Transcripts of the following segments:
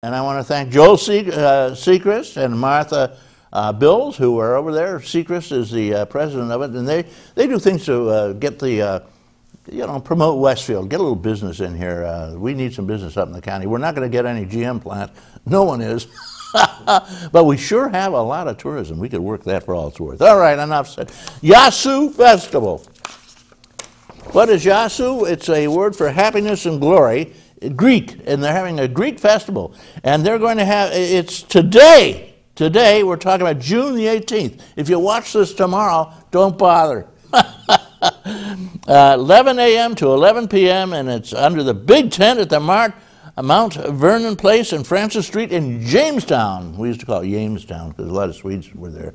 And I want to thank Joel Sechrist and Martha Bills, who are over there. Sechrist is the president of it, and they do things to get the, promote Westfield, get a little business in here. We need some business up in the county. We're not going to get any GM plant. No one is. But we sure have a lot of tourism. We could work that for all it's worth. All right, enough said. Yasu Festival. What is Yasu? It's a word for happiness and glory. Greek, and they're having a Greek festival. And they're going to have, it's today. Today, we're talking about June the 18th. If you watch this tomorrow, don't bother. 11 a.m. to 11 p.m., and it's under the big tent at the Mount Vernon Place and Francis Street in Jamestown. We used to call it Jamestown because a lot of Swedes were there.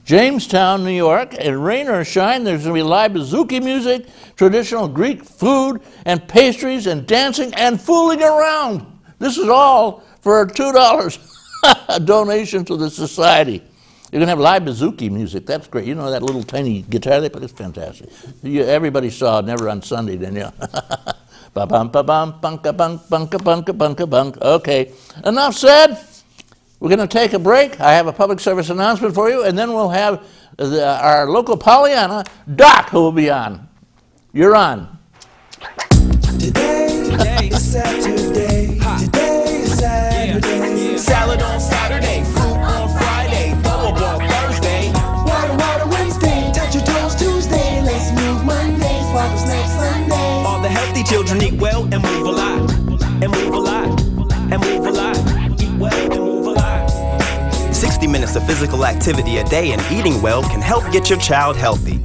Jamestown, New York, and rain or shine, there's going to be live bouzouki music, traditional Greek food, and pastries, and dancing, and fooling around. This is all for $2, a donation to the society. You're going to have live bouzouki music. That's great. You know that little tiny guitar they play? It's fantastic. Everybody saw Never on Sunday, didn't you? Ba-bum, ba-bum, bunka-bunk, bunka-bunka, bunka-bunk. Okay, enough said. We're going to take a break. I have a public service announcement for you, and then we'll have our local Pollyanna, Doc, who will be on. You're on. Today is Saturday. Today is Saturday. Yeah. Salad on Saturday, fruit on Friday, bubble ball Thursday, water Wednesday, touch your toes Tuesday. Let's move Monday, sparkles next Sunday. All the healthy children eat well and move a lot, and move a lot, and move a lot. Eat well and move a lot. 60 minutes of physical activity a day and eating well can help get your child healthy.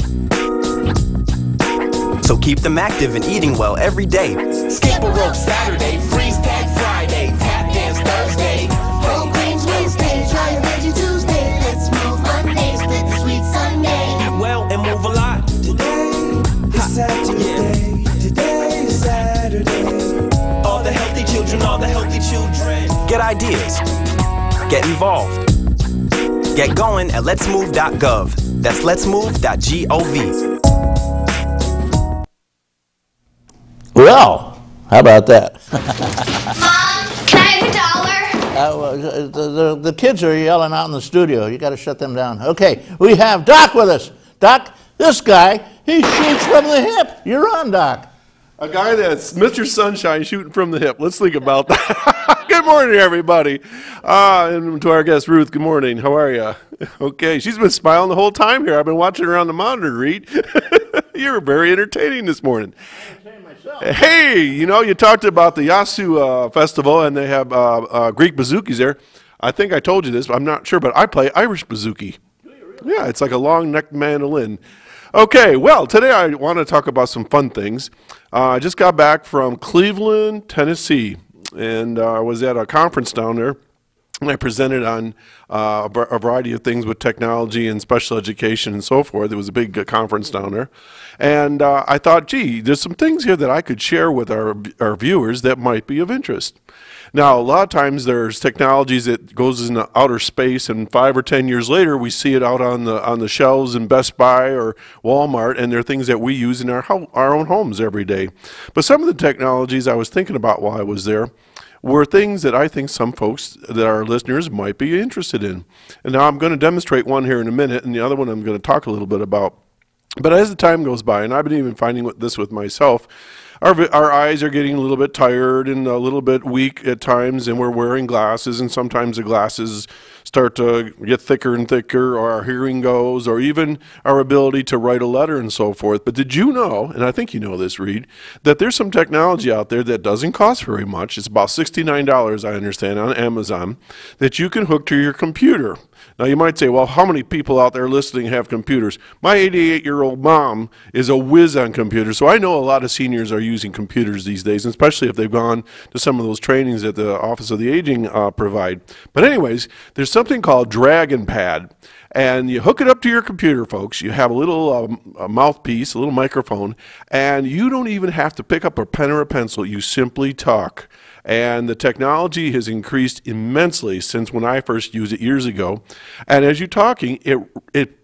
So keep them active and eating well every day. Skip a rope Saturday, freeze tag Friday, tap dance Thursday, whole grains Wednesday, try a veggie Tuesday. Let's move Monday, split the sweet Sunday. Eat well and move a lot. Today is Saturday. Today is Saturday. All the healthy children, all the healthy children. Get ideas. Get involved. Get going at letsmove.gov. That's letsmove.gov. Well, how about that? Mom, can I have $1? The kids are yelling out in the studio. You got to shut them down. Okay, we have Doc with us. Doc, this guy, he shoots from the hip. You're on, Doc. A guy that's Mr. Sunshine shooting from the hip. Let's think about that. Good morning, everybody. And to our guest, Ruth, good morning. How are you? Okay, she's been smiling the whole time here. I've been watching her on the monitor, Reed. You're very entertaining this morning. Hey, you talked about the Yasu Festival, and they have Greek bouzoukis there. I think I told you this, but I'm not sure, but I play Irish bouzouki. Really? Yeah, it's like a long-necked mandolin. Okay, well, today I want to talk about some fun things. I just got back from Cleveland, Tennessee, and I was at a conference down there, and I presented on a variety of things with technology and special education and so forth. It was a big conference down there. And I thought, gee, there's some things here that I could share with our viewers that might be of interest. Now, a lot of times there's technologies that goes into outer space, and 5 or 10 years later, we see it out on the shelves in Best Buy or Walmart, and they're things that we use in our own homes every day. But some of the technologies I was thinking about while I was there were things that I think some folks that our listeners might be interested in. And now I'm going to demonstrate one here in a minute, and the other one I'm going to talk a little bit about. But as the time goes by, and I've been even finding this with myself, our eyes are getting a little bit tired and a little bit weak at times, and we're wearing glasses, and sometimes the glasses start to get thicker and thicker, or our hearing goes, or even our ability to write a letter and so forth. But did you know, and I think you know this, Reed, that there's some technology out there that doesn't cost very much, it's about $69, I understand, on Amazon, that you can hook to your computer. Now you might say, well, how many people out there listening have computers? My 88-year-old mom is a whiz on computers, so I know a lot of seniors are using computers these days, especially if they've gone to some of those trainings that the Office of the Aging provide. But anyways, there's something called Dragon Pad, and you hook it up to your computer, folks. You have a little mouthpiece, a little microphone, and you don't even have to pick up a pen or a pencil. You simply talk. And the technology has increased immensely since when I first used it years ago. And as you're talking, it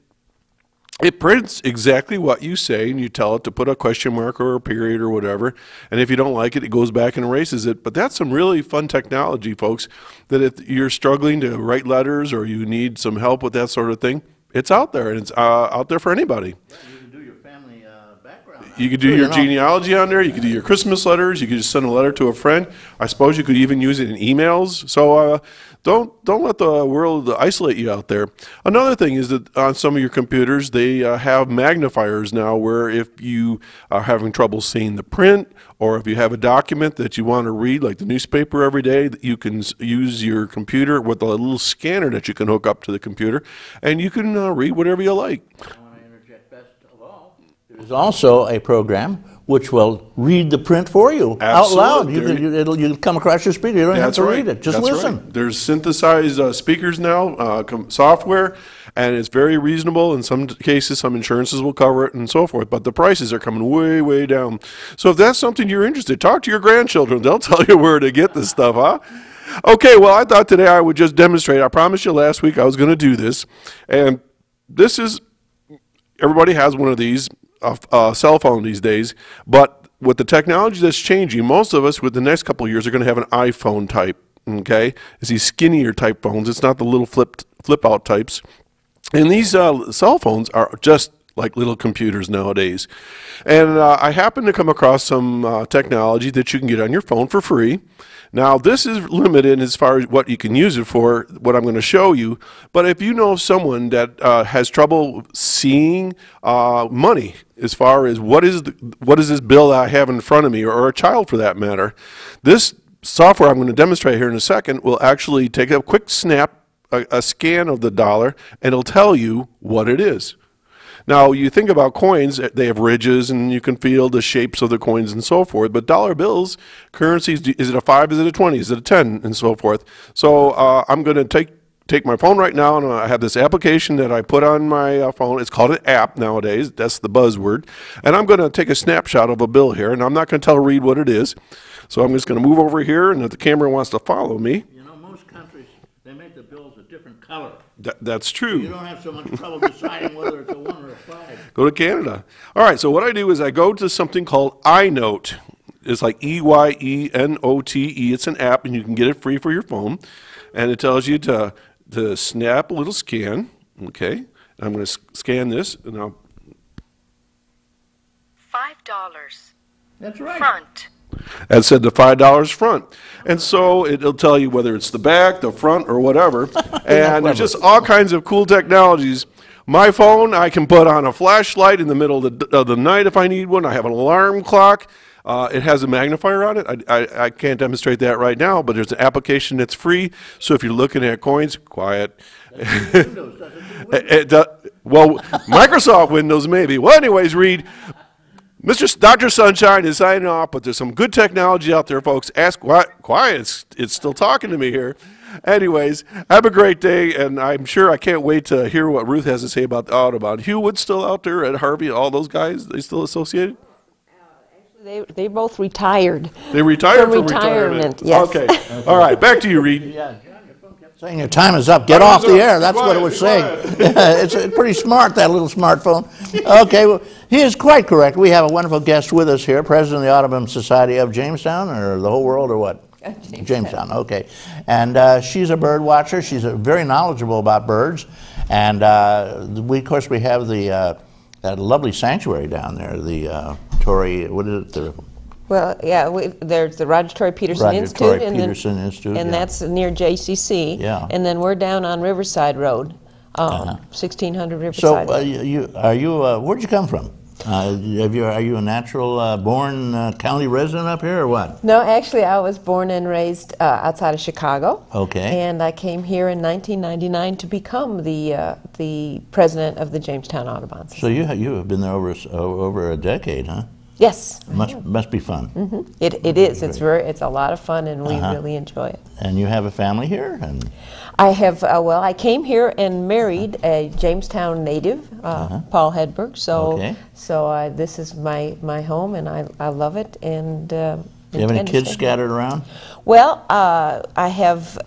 It prints exactly what you say, and you tell it to put a question mark or a period or whatever. And if you don't like it, it goes back and erases it. But that's some really fun technology, folks, that if you're struggling to write letters or you need some help with that sort of thing, it's out there, and it's out there for anybody. Yeah, you can do your family background. You could do your genealogy on there. You could do your Christmas letters. You could just send a letter to a friend. I suppose you could even use it in emails. So don't let the world isolate you out there. Another thing is that on some of your computers, they have magnifiers now where if you are having trouble seeing the print, or if you have a document that you want to read, like the newspaper every day, you can use your computer with a little scanner that you can hook up to the computer, and you can read whatever you like. I want to interject best of all. There's also a program which will read the print for you out loud. You'll come across your speaker. You don't have to read it. Just listen. Right. There's synthesized speakers now, software, and it's very reasonable. In some cases, some insurances will cover it and so forth, but the prices are coming way, way down. So if that's something you're interested, talk to your grandchildren. They'll tell you where to get this stuff, huh? Okay, well, I thought today I would just demonstrate. I promised you last week I was going to do this, and this is, everybody has one of these. A cell phone these days, but with the technology that's changing, most of us with the next couple of years are going to have an iPhone type, okay? It's these skinnier type phones. It's not the little flip out types. And these cell phones are just like little computers nowadays. And I happened to come across some technology that you can get on your phone for free. Now, this is limited as far as what you can use it for, what I'm going to show you. But if you know someone that has trouble seeing money, as far as what is this bill I have in front of me, or a child for that matter, this software I'm going to demonstrate here in a second will actually take a quick snap, a scan of the dollar, and it'll tell you what it is. Now, you think about coins, they have ridges, and you can feel the shapes of the coins and so forth. But dollar bills, currencies, is it a 5, is it a 20, is it a 10, and so forth. So I'm going to take my phone right now, and I have this application that I put on my phone. It's called an app nowadays. That's the buzzword. And I'm going to take a snapshot of a bill here, and I'm not going to tell Reed what it is. So I'm just going to move over here, and if the camera wants to follow me. You know, most countries, they make the bills a different color. That's true. You don't have so much trouble deciding whether it's a 1 or a 5. Go to Canada. All right, so what I do is I go to something called iNote. It's like EYENOTE. It's an app, and you can get it free for your phone. And it tells you to snap a little scan. Okay, I'm going to scan this, and I'll. $5. That's right. Front. That said the $5 front. And so it'll tell you whether it's the back, the front, or whatever. And there's just all kinds of cool technologies. My phone, I can put on a flashlight in the middle of the night if I need one. I have an alarm clock. It has a magnifier on it. I can't demonstrate that right now, but there's an application that's free. So if you're looking at coins, quiet. Well, Microsoft Windows maybe. Well, anyways, Reed, Dr. Sunshine is signing off, but there's some good technology out there, folks. Ask quiet. It's still talking to me here. Anyways, have a great day, and I'm sure I can't wait to hear what Ruth has to say about the Audubon. Hugh Wood's still out there, at Harvey, all those guys, they still associated? They both retired. They retired from retirement. Yes. Okay. All right, back to you, Reed. Yeah, John, your phone kept saying your time is up. Get off the air. That's what it was saying. It's pretty smart, that little smartphone. Okay, well, he is quite correct. We have a wonderful guest with us here, President of the Audubon Society of Jamestown, or the whole world, or what? Jamestown, okay. And she's a bird watcher. She's very knowledgeable about birds. And of course, we have that lovely sanctuary down there, the Torrey, what is it? Well, yeah, there's the Roger Torrey Peterson Institute, and that's near JCC. Yeah. And then we're down on Riverside Road, 1600 Riverside. So, where'd you come from? Are you a natural born county resident up here, or what? No, actually, I was born and raised outside of Chicago. Okay. And I came here in 1999 to become the president of the Jamestown Audubon Society. So you have been there over a decade, huh? Yes. Must be fun. Mm-hmm. It is. It's a lot of fun, and we really enjoy it. And you have a family here? And I have. Well, I came here and married a Jamestown native, Paul Hedberg. So this is my home, and I love it. And do you have any kids scattered around? Well, I have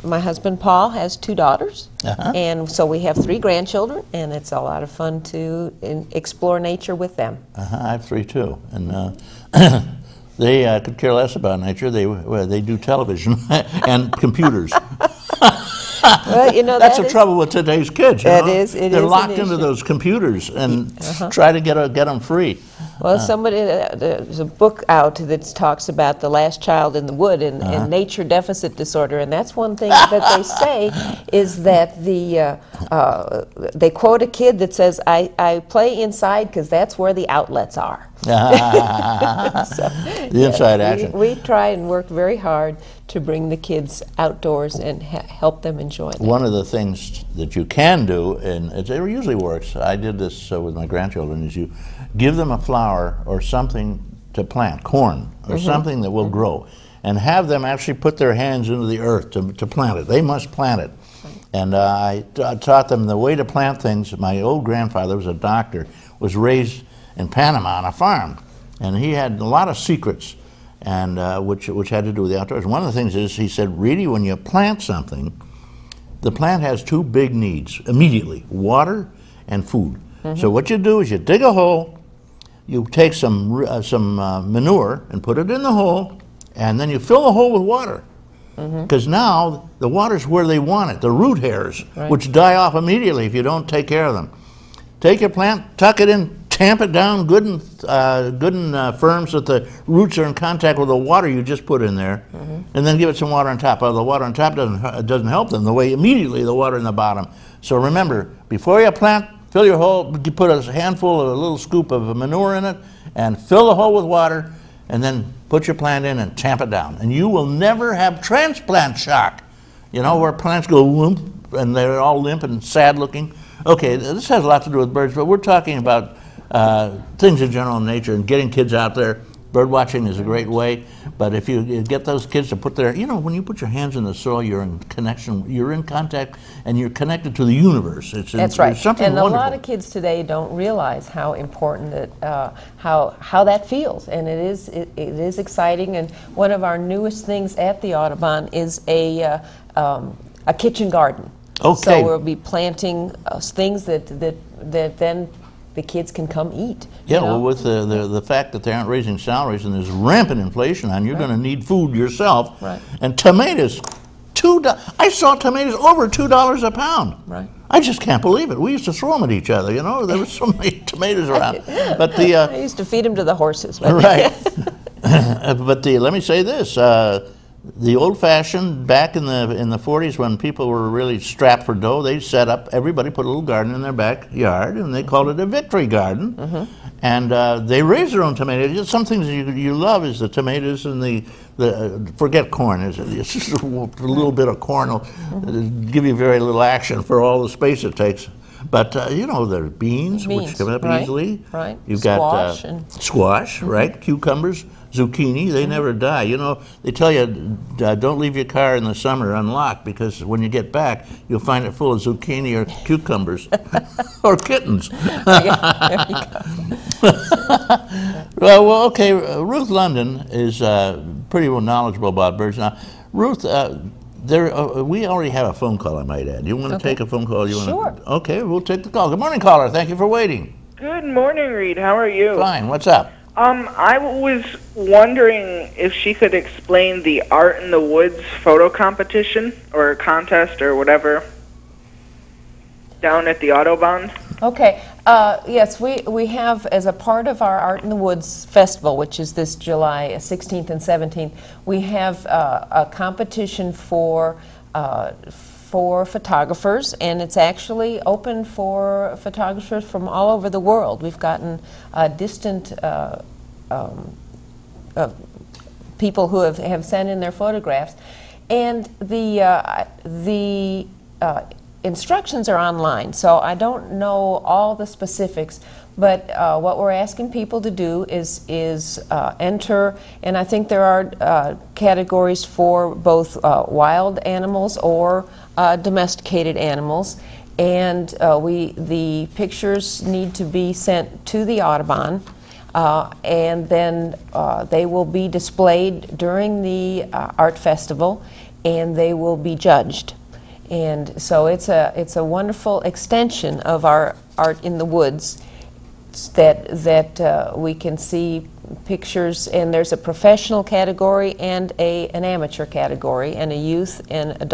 my husband Paul has 2 daughters, and so we have 3 grandchildren, and it's a lot of fun to explore nature with them. I have 3 too, and they could care less about nature. They do television and computers. Well, you know, that's the trouble with today's kids. They're locked into those computers and try to get them free. Well, there's a book out that talks about the last child in the wood and nature deficit disorder, and that's one thing that they say is that they quote a kid that says, "I play inside because that's where the outlets are." So, the inside action. We try and work very hard to bring the kids outdoors and help them enjoy it. One of the things that you can do, and it usually works, I did this with my grandchildren, is you give them a flower or something to plant, corn or something that will grow, and have them actually put their hands into the earth to plant it. They must plant it. And I taught them the way to plant things. My old grandfather was a doctor, was raised in Panama on a farm, and he had a lot of secrets, and which had to do with the outdoors. One of the things is, he said, "Reedy, when you plant something, the plant has 2 big needs immediately: water and food. So what you do is you dig a hole, you take some manure and put it in the hole, and then you fill the hole with water. Because now the water's where they want it, the root hairs, which die off immediately if you don't take care of them. Take your plant, tuck it in, tamp it down good and firm so that the roots are in contact with the water you just put in there, and then give it some water on top. Well, the water on top doesn't help them the way immediately the water in the bottom. So remember, before you plant, fill your hole, you put a handful of a little scoop of manure in it, and fill the hole with water, and then put your plant in and tamp it down. And you will never have transplant shock, you know, where plants go limp and they're all limp and sad looking. Okay, this has a lot to do with birds, but we're talking about things in general in nature and getting kids out there. Bird watching is a great way, but if you get those kids to put their, you know, when you put your hands in the soil, you're in connection, you're in contact, and you're connected to the universe. That's right. Something and wonderful. A lot of kids today don't realize how important that, how that feels, and it is exciting. And one of our newest things at the Audubon is a kitchen garden. Okay. So we'll be planting things that then the kids can come eat. Yeah, well, with the fact that they aren't raising salaries and there's rampant inflation on, you're going to need food yourself. Right. And tomatoes, I saw tomatoes over $2 a pound. Right. I just can't believe it. We used to throw them at each other, you know. There was so many tomatoes around. But I used to feed them to the horses. Right. But let me say this. The old-fashioned, back in the 40s when people were really strapped for dough, they set up, everybody put a little garden in their backyard, and they called it a victory garden. And they raised their own tomatoes. Some things you love is the tomatoes and forget corn. It's just a little bit of corn will give you very little action for all the space it takes. But you know, there are beans, which come up easily. Right. You've squash got squash, right? Cucumbers, zucchini. They never die. You know, they tell you don't leave your car in the summer unlocked, because when you get back, you'll find it full of zucchini or cucumbers or kittens. There you go. Well, okay. Ruth Lundin is pretty well knowledgeable about birds. Now, Ruth. We already have a phone call, I might add. You want to take a phone call? Sure. Okay, we'll take the call. Good morning, caller. Thank you for waiting. Good morning, Reed. How are you? Fine. What's up? I was wondering if she could explain the Art in the Woods photo competition or contest or whatever down at the Audubon. Okay. Yes, we have, as a part of our Art in the Woods Festival, which is this July 16th and 17th, we have a competition for photographers, and it's actually open for photographers from all over the world. We've gotten distant people who have sent in their photographs, and the instructions are online, so I don't know all the specifics, but what we're asking people to do is enter, and I think there are categories for both wild animals or domesticated animals, and the pictures need to be sent to the Audubon, and then they will be displayed during the art festival. and they will be judged. And so it's a wonderful extension of our Art in the Woods that we can see pictures, and there's a professional category and an amateur category and a youth and adult